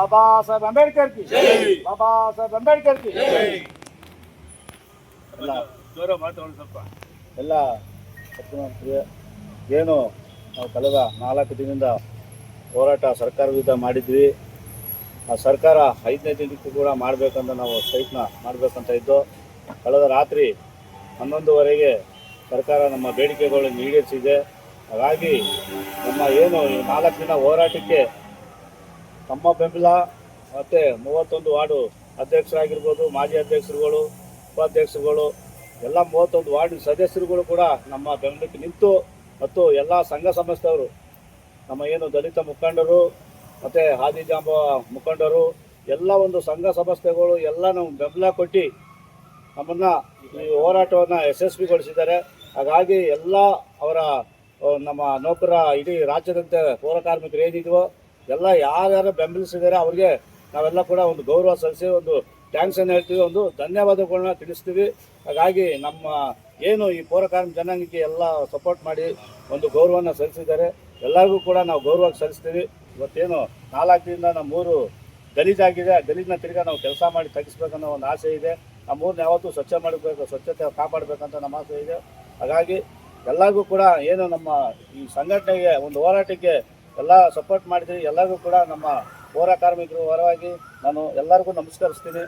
ಬಾಬಾ ಸಾಹೇಬ್ ಅಂಬೇಡ್ಕರ್ ಕಿ ಬಾಬಾ ಸಾಹೇಬ್ ಅಂಬೇಡ್ಕರ್ ಕಿ ಜೋರ ಮಾತಾಡೋದು ಸ್ವಲ್ಪ ಎಲ್ಲ ಏನು ನಾವು ಕಳೆದ 4 ದಿನದಿಂದ ಹೋರಾಟ ಸರ್ಕಾರ ವಿರುದ್ಧ ಮಾಡಿದ್ವಿ. ಆ ಸರ್ಕಾರ 5ನೇ ದಿನಕ್ಕೂ ಕೂಡ ಮಾಡಬೇಕಂತ ನಾವು ಪ್ರಯತ್ನ ಮಾಡಬೇಕಂತ ಇದ್ದು, ಕಳೆದ ರಾತ್ರಿ 11:30ಗೆ ಸರ್ಕಾರ ನಮ್ಮ ಬೇಡಿಕೆಗಳನ್ನು ಈಡೇರಿಸಿದೆ. ಹಾಗಾಗಿ ನಮ್ಮ ಏನು ಈ 4 ದಿನ ಹೋರಾಟಕ್ಕೆ ನಮ್ಮ ಬೆಂಬಲ ಮತ್ತು 31 ವಾರ್ಡು ಅಧ್ಯಕ್ಷರಾಗಿರ್ಬೋದು, ಮಾಜಿ ಅಧ್ಯಕ್ಷರುಗಳು, ಉಪಾಧ್ಯಕ್ಷರುಗಳು ಎಲ್ಲ 31 ವಾರ್ಡ್ ಸದಸ್ಯರುಗಳು ಕೂಡ ನಮ್ಮ ಬೆಂಬಲಕ್ಕೆ ನಿಂತು, ಮತ್ತು ಎಲ್ಲ ಸಂಘ ಸಂಸ್ಥೆಯವರು, ನಮ್ಮ ಏನು ದಲಿತ ಮುಖಂಡರು ಮತ್ತು ಆದಿಜಾಂಬ ಮುಖಂಡರು ಎಲ್ಲ ಒಂದು ಸಂಘ ಸಂಸ್ಥೆಗಳು ಎಲ್ಲ ನಾವು ಬೆಂಬಲ ಕೊಟ್ಟು ನಮ್ಮನ್ನು ಈ ಹೋರಾಟವನ್ನು ಯಶಸ್ವಿಗೊಳಿಸಿದ್ದಾರೆ. ಹಾಗಾಗಿ ಎಲ್ಲ ಅವರ ನಮ್ಮ ನೌಕರ ಇಡೀ ರಾಜ್ಯದಂತೆ ಪೌರ ಕಾರ್ಮಿಕರು ಏನಿದೆಯೋ ಎಲ್ಲ ಯಾರ್ಯಾರು ಬೆಂಬಲಿಸಿದ್ದಾರೆ ಅವ್ರಿಗೆ ನಾವೆಲ್ಲ ಕೂಡ ಒಂದು ಗೌರವ ಸಲ್ಲಿಸಿ ಒಂದು ಥ್ಯಾಂಕ್ಸನ್ನು ಹೇಳ್ತೀವಿ, ಒಂದು ಧನ್ಯವಾದಗಳನ್ನ ತಿಳಿಸ್ತೀವಿ. ಹಾಗಾಗಿ ನಮ್ಮ ಏನು ಈ ಪೌರ ಕಾರ್ಮಿಕ ಜನಾಂಗಕ್ಕೆ ಎಲ್ಲ ಸಪೋರ್ಟ್ ಮಾಡಿ ಒಂದು ಗೌರವವನ್ನು ಸಲ್ಲಿಸಿದ್ದಾರೆ. ಎಲ್ಲರಿಗೂ ಕೂಡ ನಾವು ಗೌರವ ಸಲ್ಲಿಸ್ತೀವಿ. ಇವತ್ತೇನು 4 ದಿನದಿಂದ ನಮ್ಮ ಊರು ಗಲೀಜಾಗಿದೆ, ಆ ಗಲೀಜನ್ನ ತಿರ್ಗಾ ನಾವು ಕೆಲಸ ಮಾಡಿ ತೆಗಿಸ್ಬೇಕನ್ನೋ ಒಂದು ಆಸೆ ಇದೆ. ನಮ್ಮ ಊರನ್ನ ಯಾವತ್ತೂ ಸ್ವಚ್ಛ ಮಾಡಬೇಕು, ಸ್ವಚ್ಛತೆ ಕಾಪಾಡಬೇಕಂತ ನಮ್ಮ ಆಸೆ ಇದೆ. ಹಾಗಾಗಿ ಎಲ್ಲರಿಗೂ ಕೂಡ ಏನು ನಮ್ಮ ಈ ಸಂಘಟನೆಗೆ ಒಂದು ಹೋರಾಟಕ್ಕೆ ಎಲ್ಲ ಸಪೋರ್ಟ್ ಮಾಡಿದ್ದೀವಿ. ಎಲ್ಲರಿಗೂ ಕೂಡ ನಮ್ಮ ಪೌರ ಕಾರ್ಮಿಕರು ಪರವಾಗಿ ನಾನು ಎಲ್ಲರಿಗೂ ನಮಸ್ಕರಿಸ್ತೀನಿ.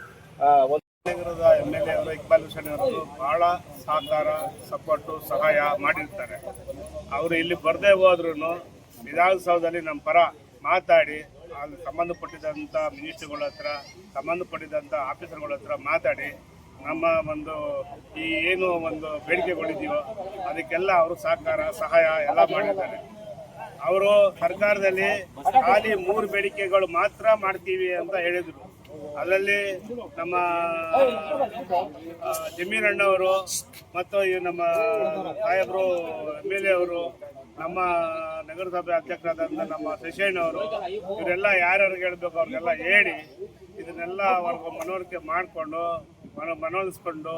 ನಗರದ MLA ಅವರು ಇಕ್ಬಾಲ್ ಹುಸೇನ್ ಅವರು ಬಹಳ ಸಹಕಾರ, ಸಪೋರ್ಟು, ಸಹಾಯ ಮಾಡಿರ್ತಾರೆ. ಅವರು ಇಲ್ಲಿ ಬರದೇ ಹೋದ್ರೂ ವಿಧಾನಸೌಧದಲ್ಲಿ ನಮ್ಮ ಪರ ಮಾತಾಡಿ, ಅಲ್ಲಿ ಸಂಬಂಧಪಟ್ಟಿದ್ದಂಥ ಮಿನಿಸ್ಟ್ರುಗಳ ಹತ್ರ, ಸಂಬಂಧಪಟ್ಟಿದ್ದಂಥ ಆಫೀಸರ್ಗಳ ಹತ್ರ ಮಾತಾಡಿ ನಮ್ಮ ಒಂದು ಈ ಏನು ಒಂದು ಬೇಡಿಕೆಗಳಿದೆಯೋ ಅದಕ್ಕೆಲ್ಲ ಅವರು ಸಹಕಾರ, ಸಹಾಯ ಎಲ್ಲ ಮಾಡಿದ್ದಾರೆ. ಅವರು ಸರ್ಕಾರದಲ್ಲಿ ಖಾಲಿ 3 ಬೇಡಿಕೆಗಳು ಮಾತ್ರ ಮಾಡ್ತೀವಿ ಅಂತ ಹೇಳಿದರು. ಅದರಲ್ಲಿ ನಮ್ಮ ಜಮೀರಣ್ಣವರು ಮತ್ತು ನಮ್ಮ ಸಾಹೇಬರು MLA ಅವರು, ನಮ್ಮ ನಗರಸಭೆ ಅಧ್ಯಕ್ಷರಾದಂಥ ನಮ್ಮ ಶಶಿಯಣ್ಣವರು, ಇವರೆಲ್ಲ ಯಾರ್ಯಾರಿಗೆ ಹೇಳಬೇಕು ಅವ್ರಿಗೆಲ್ಲ ಹೇಳಿ ಇದನ್ನೆಲ್ಲ ಅವ್ರಿಗೆ ಮನವರಿಕೆ ಮಾಡಿಕೊಂಡು ಮನವೊಲಿಸ್ಕೊಂಡು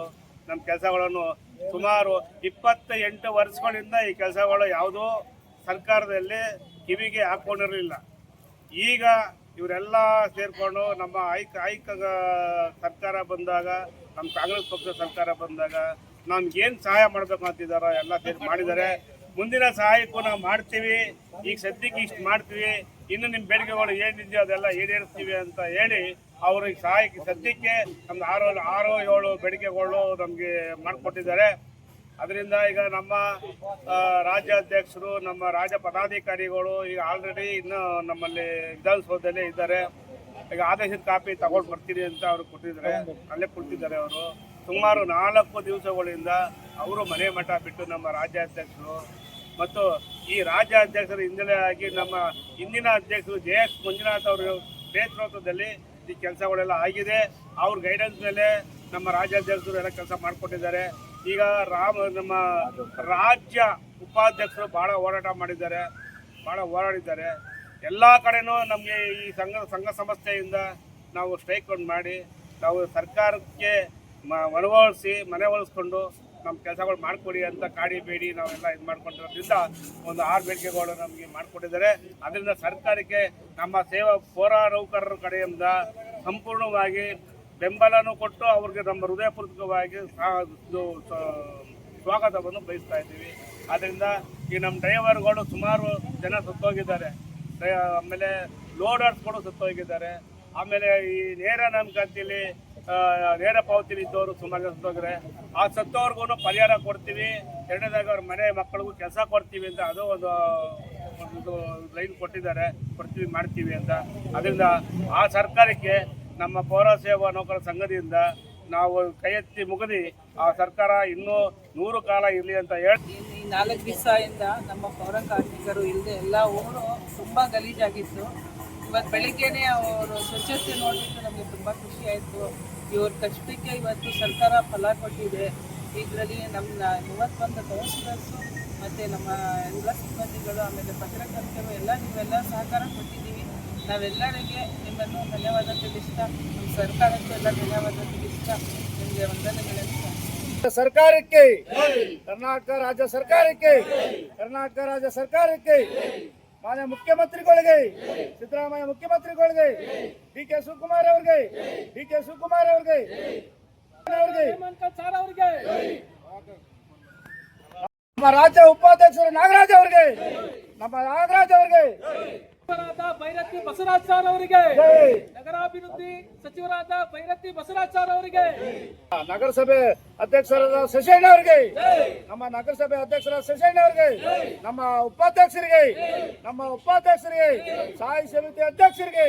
ನಮ್ಮ ಕೆಲಸಗಳನ್ನು ಸುಮಾರು 28 ವರ್ಷಗಳಿಂದ ಈ ಕೆಲಸಗಳು ಯಾವುದೋ ಸರ್ಕಾರದಲ್ಲಿ ಕಿವಿಗೆ ಹಾಕ್ಕೊಂಡಿರಲಿಲ್ಲ. ಈಗ ಇವರೆಲ್ಲ ಸೇರಿಕೊಂಡು ನಮ್ಮ ಐಕ ಸರ್ಕಾರ ಬಂದಾಗ, ನಮ್ಮ ಕಾಂಗ್ರೆಸ್ ಪಕ್ಷದ ಸರ್ಕಾರ ಬಂದಾಗ ನಮ್ಗೇನು ಸಹಾಯ ಮಾಡಬೇಕು ಅಂತಿದ್ದಾರೋ ಎಲ್ಲ ಸೇರಿ ಮಾಡಿದ್ದಾರೆ. ಮುಂದಿನ ಸಹಾಯಕ್ಕೂ ನಾವು ಮಾಡ್ತೀವಿ. ಈಗ ಸದ್ಯಕ್ಕೆ ಇಷ್ಟು ಮಾಡ್ತೀವಿ, ಇನ್ನು ನಿಮ್ಮ ಬೇಡಿಕೆಗಳು ಏನಿದೆಯೋ ಅದೆಲ್ಲ ಈಡೇರಿಸ್ತೀವಿ ಅಂತ ಹೇಳಿ ಅವ್ರಿಗೆ ಸಹಾಯಕ್ಕೆ ಸದ್ಯಕ್ಕೆ ನಮ್ದು 6-7 ಬೇಡಿಕೆಗಳು ನಮಗೆ ಮಾಡಿಕೊಟ್ಟಿದ್ದಾರೆ. ಅದರಿಂದ ಈಗ ನಮ್ಮ ರಾಜ್ಯಾಧ್ಯಕ್ಷರು, ನಮ್ಮ ರಾಜ್ಯ ಪದಾಧಿಕಾರಿಗಳು ಈಗ ಆಲ್ರೆಡಿ ಇನ್ನೂ ನಮ್ಮಲ್ಲಿ ವಿಧಾನಸೌಧದಲ್ಲೇ ಇದ್ದಾರೆ. ಈಗ ಆದೇಶದ ಕಾಪಿ ತಗೊಂಡು ಬರ್ತೀರಿ ಅಂತ ಅವ್ರು ಕೊಟ್ಟಿದ್ದಾರೆ, ಅಲ್ಲೇ ಕೊಡ್ತಿದ್ದಾರೆ. ಅವರು ಸುಮಾರು 4 ದಿವಸಗಳಿಂದ ಅವರು ಮನೆ ಮಠ ಬಿಟ್ಟು ನಮ್ಮ ರಾಜ್ಯಾಧ್ಯಕ್ಷರು ಮತ್ತು ಈ ರಾಜ್ಯಾಧ್ಯಕ್ಷರು ಹಿಂದಲೇ ಆಗಿ ನಮ್ಮ ಹಿಂದಿನ ಅಧ್ಯಕ್ಷರು JS ಮಂಜುನಾಥ್ ಅವರು ನೇತೃತ್ವದಲ್ಲಿ ಈ ಕೆಲಸಗಳೆಲ್ಲ ಆಗಿದೆ. ಅವ್ರ ಗೈಡೆನ್ಸ್ ಮೇಲೆ ನಮ್ಮ ರಾಜ್ಯಾಧ್ಯಕ್ಷರು ಎಲ್ಲ ಕೆಲಸ ಮಾಡಿಕೊಟ್ಟಿದ್ದಾರೆ. ಈಗ ನಮ್ಮ ರಾಜ್ಯ ಉಪಾಧ್ಯಕ್ಷರು ಭಾಳ ಹೋರಾಟ ಮಾಡಿದ್ದಾರೆ, ಭಾಳ ಹೋರಾಡಿದ್ದಾರೆ. ಎಲ್ಲ ಕಡೆನೂ ನಮಗೆ ಈ ಸಂಘ ಸಂಸ್ಥೆಯಿಂದ ನಾವು ಸ್ಟ್ರೈಕ್ ಮಾಡಿ ನಾವು ಸರ್ಕಾರಕ್ಕೆ ಮನೆ ಒಲಿಸ್ಕೊಂಡು ನಮ್ಮ ಕೆಲಸಗಳು ಮಾಡಿಕೊಡಿ ಅಂತ ಕಾಡಿಬೇಡಿ ನಾವೆಲ್ಲ ಇದು ಮಾಡ್ಕೊಂಡಿರೋದ್ರಿಂದ ಒಂದು 6 ಬೇಡಿಕೆಗಳು ನಮಗೆ ಮಾಡಿಕೊಟ್ಟಿದ್ದಾರೆ. ಅದರಿಂದ ಸರ್ಕಾರಕ್ಕೆ ನಮ್ಮ ಪೌರ ನೌಕರರ ಕಡೆಯಿಂದ ಸಂಪೂರ್ಣವಾಗಿ ಬೆಂಬಲನೂ ಕೊಟ್ಟು ಅವ್ರಿಗೆ ನಮ್ಮ ಹೃದಯಪೂರ್ವಕವಾಗಿ ಸ್ವಾಗತವನ್ನು ಬಯಸ್ತಾ ಇದ್ದೀವಿ. ಆದ್ದರಿಂದ ಈ ನಮ್ಮ ಡ್ರೈವರ್ಗಳು ಸುಮಾರು ಜನ ಸತ್ತೋಗಿದ್ದಾರೆ, ಆಮೇಲೆ ಲೋಡರ್ಸ್ಗಳು ಸತ್ತೋಗಿದ್ದಾರೆ, ಆಮೇಲೆ ಈ ನೇರ ನೇಮಕಾತಿಯಲ್ಲಿ ನೇರ ಪಾವತಿಲಿ ಇದ್ದವರು ಸುಮಾರು ಜನ ಸತ್ತೋಗಿದ್ದಾರೆ. ಆ ಸತ್ತವ್ರಿಗೂ ಪರಿಹಾರ ಕೊಡ್ತೀವಿ, ಎರಡನೇದಾಗಿ ಅವ್ರ ಮನೆ ಮಕ್ಕಳಿಗೂ ಕೆಲಸ ಕೊಡ್ತೀವಿ ಅಂತ ಅದು ಒಂದು ಲೈನ್ ಕೊಟ್ಟಿದ್ದಾರೆ, ಕೊಡ್ತೀವಿ ಮಾಡ್ತೀವಿ ಅಂತ. ಅದರಿಂದ ಆ ಸರ್ಕಾರಕ್ಕೆ ನಮ್ಮ ಪೌರ ಸೇವಾ ನೌಕರ ಸಂಘದಿಂದ ನಾವು ಕೈ ಎತ್ತಿ ಮುಗಿದು ಆ ಸರ್ಕಾರ ಇನ್ನೂ 100 ಕಾಲ ಇರಲಿ ಅಂತ ಹೇಳಿ. ಈ 4 ದಿವಸದಿಂದ ನಮ್ಮ ಪೌರ ಕಾರ್ಮಿಕರು ಇಲ್ಲದೆ ಎಲ್ಲ ಊರು ತುಂಬ ಗಲೀಜಾಗಿತ್ತು. ಇವತ್ತು ಬೆಳಿಗ್ಗೆನೇ ಅವರು ಸ್ವಚ್ಛತೆ ನೋಡಿಬಿಟ್ಟು ನಮಗೆ ತುಂಬ ಖುಷಿ ಆಯಿತು. ಇವ್ರ ಕಷ್ಟಕ್ಕೆ ಇವತ್ತು ಸರ್ಕಾರ ಫಲ ಕೊಟ್ಟಿದೆ. ಇದರಲ್ಲಿ ನಮ್ಮ 31 ಕೌನ್ಸಿಲರ್ಸು ಮತ್ತು ನಮ್ಮ ಎಲ್ಲ ಸಿಬ್ಬಂದಿಗಳು, ಆಮೇಲೆ ಪತ್ರಕರ್ತರು ಎಲ್ಲ ನೀವೆಲ್ಲ ಸಹಕಾರ ಕೊಟ್ಟಿದ್ದೀವಿ. ನಾವೆಲ್ಲರಿಗೆ ನಿಮ್ಮನ್ನು ಧನ್ಯವಾದ ತಿಳಿಸ್ತಾ, ನಮ್ಮ ಸರ್ಕಾರಕ್ಕೂ ಎಲ್ಲ ಧನ್ಯವಾದ ತಿಳಿಸ್ತಾ ನಿಮಗೆ ವಂದನೆಗಳನ್ನು ಸರ್ಕಾರಕ್ಕೆ, ಕರ್ನಾಟಕ ರಾಜ್ಯ ಸರ್ಕಾರಕ್ಕೆ, ಕರ್ನಾಟಕ ರಾಜ್ಯ ಸರ್ಕಾರಕ್ಕೆ ಮಾನ್ಯ ಮುಖ್ಯಮಂತ್ರಿಗಳಿಗೆ, ಸಿದ್ದರಾಮಯ್ಯ ಮುಖ್ಯಮಂತ್ರಿಗಳಿಗೆ, DK ಶಿವಕುಮಾರ್ ಅವರಿಗೆ, ನಮ್ಮ ರಾಜ್ಯ ಉಪಾಧ್ಯಕ್ಷರು ನಾಗರಾಜ್ ಅವರಿಗೆ, ಭೈರತಿ ಬಸವರಾಜ್ ಸರ್ ಅವರಿಗೆ, ನಗರಾಭಿವೃದ್ಧಿ ಸಚಿವರಾದ ಭೈರತಿ ಬಸವರಾಜ್ ಸರ್ ಅವರಿಗೆ, ನಗರಸಭೆ ಅಧ್ಯಕ್ಷರಾದ ಶಶಿಯಣ್ಣ ಅವರಿಗೆ, ನಮ್ಮ ನಗರಸಭೆ ಅಧ್ಯಕ್ಷರಾದ ಶಶಿಯಣ್ಣ ಅವರಿಗೆ, ನಮ್ಮ ಉಪಾಧ್ಯಕ್ಷರಿಗೆ, ಸ್ಥಾಯಿ ಸಮಿತಿ ಅಧ್ಯಕ್ಷರಿಗೆ,